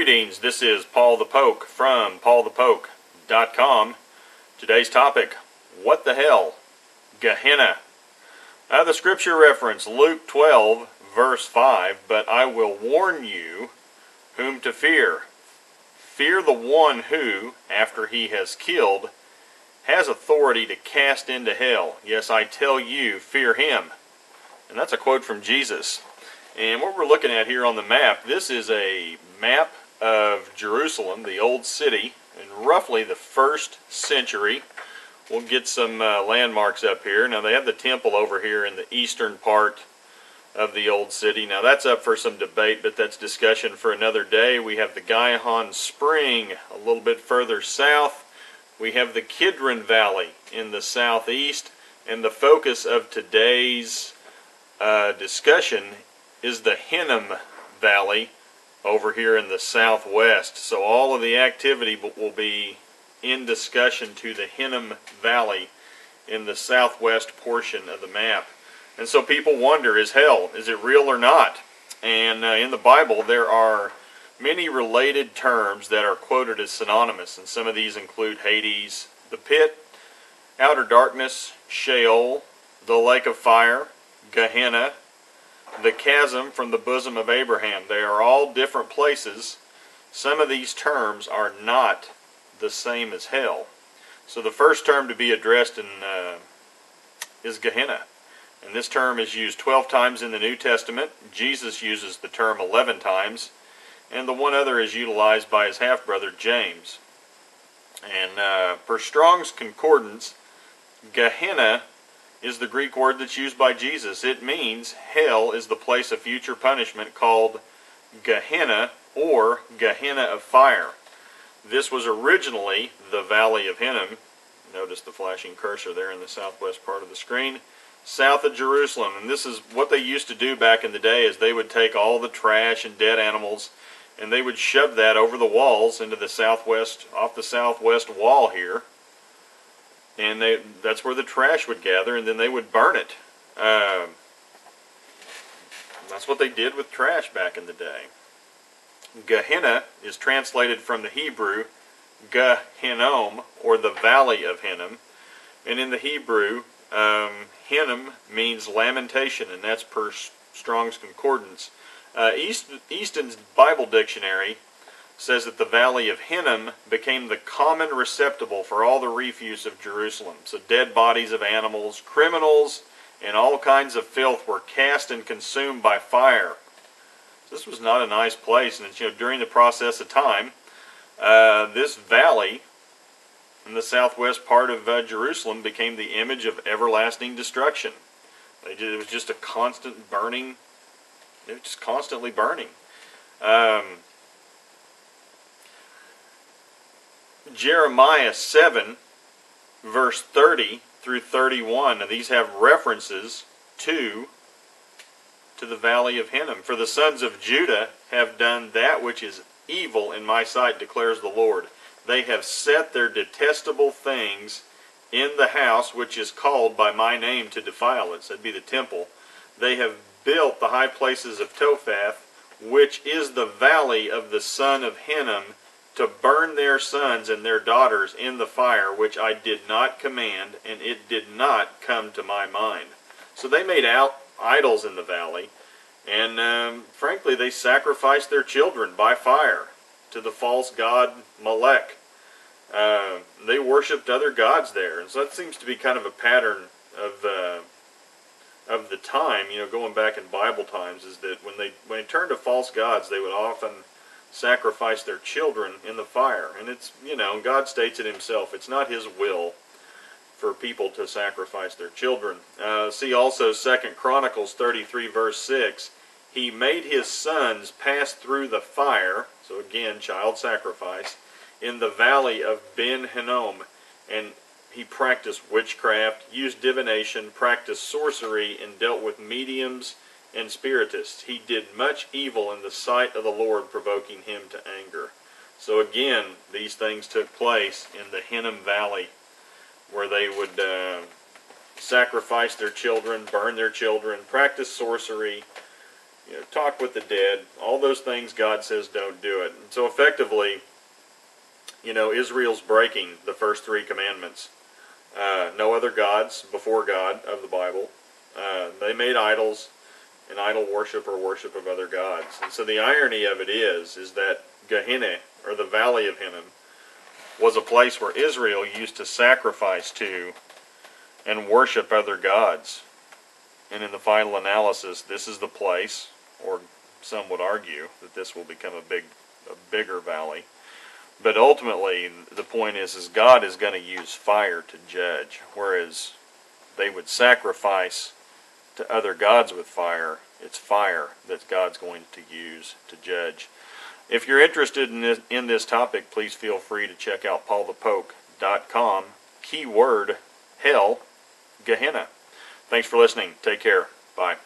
Greetings, this is Paul the Poke from paulthepoke.com. Today's topic, what the hell? Gehenna. The scripture reference, Luke 12, verse 5, but I will warn you whom to fear. Fear the one who, after he has killed, has authority to cast into hell. Yes, I tell you, fear him. And that's a quote from Jesus. And what we're looking at here on the map, this is a map of Jerusalem, the old city, in roughly the 1st century. We'll get some landmarks up here. Now they have the temple over here in the eastern part of the old city. Now that's up for some debate, but that's discussion for another day. We have the Gehenna Spring a little bit further south. We have the Kidron Valley in the southeast. And the focus of today's discussion is the Hinnom Valley over here in the southwest. So all of the activity will be in discussion to the Hinnom Valley in the southwest portion of the map. And so people wonder, is hell, is it real or not? And in the Bible there are many related terms that are quoted as synonymous, and some of these include Hades, the pit, outer darkness, Sheol, the lake of fire, Gehenna, the chasm from the bosom of Abraham. They are all different places. Some of these terms are not the same as hell. So the first term to be addressed is Gehenna. And this term is used 12 times in the New Testament. Jesus uses the term 11 times. And the one other is utilized by his half-brother James. And per Strong's Concordance, Gehenna is the Greek word that's used by Jesus. It means hell is the place of future punishment called Gehenna or Gehenna of Fire. This was originally the Valley of Hinnom. Notice the flashing cursor there in the southwest part of the screen. South of Jerusalem. And this is what they used to do back in the day, is they would take all the trash and dead animals and they would shove that over the walls into the southwest, off the southwest wall here. And that's where the trash would gather, and then they would burn it. That's what they did with trash back in the day. Gehenna is translated from the Hebrew Gehinnom, or the Valley of Hinnom. And in the Hebrew, Hinnom means lamentation, and that's per Strong's Concordance. Easton's Bible Dictionary says that the Valley of Hinnom became the common receptacle for all the refuse of Jerusalem. So dead bodies of animals, criminals, and all kinds of filth were cast and consumed by fire. This was not a nice place, and during the process of time, this valley in the southwest part of Jerusalem became the image of everlasting destruction. It was just a constant burning. It was just constantly burning. Jeremiah 7, verse 30 through 31. Now these have references to the Valley of Hinnom. For the sons of Judah have done that which is evil in my sight, declares the Lord. They have set their detestable things in the house which is called by my name to defile it. So that'd be the temple. They have built the high places of Tophath, which is the valley of the son of Hinnom, to burn their sons and their daughters in the fire, which I did not command, and it did not come to my mind. So they made idols in the valley, and frankly, they sacrificed their children by fire to the false god Molech. They worshipped other gods there, and so that seems to be kind of a pattern of the time. Going back in Bible times, is that when they turned to false gods, they would often sacrifice their children in the fire. And it's, God states it himself, it's not his will for people to sacrifice their children. See also 2 Chronicles 33 verse 6. He made his sons pass through the fire, so again, child sacrifice, in the valley of Ben Hinnom, and he practiced witchcraft, used divination, practiced sorcery, and dealt with mediums and spiritists. He did much evil in the sight of the Lord, provoking him to anger. So again, these things took place in the Hinnom Valley, where they would sacrifice their children, burn their children, practice sorcery, talk with the dead, all those things God says don't do it. And so effectively, Israel's breaking the first three commandments. No other gods before God of the Bible. They made idols, and idol worship or worship of other gods. And so the irony of it is that Gehenna, or the Valley of Hinnom, was a place where Israel used to sacrifice to and worship other gods. And in the final analysis, this is the place, or some would argue that this will become a bigger valley. But ultimately, the point is God is going to use fire to judge, whereas they would sacrifice to other gods with fire. It's fire that God's going to use to judge. If you're interested in this topic, please feel free to check out paulthepoke.com, keyword hell, Gehenna. Thanks for listening. Take care. Bye.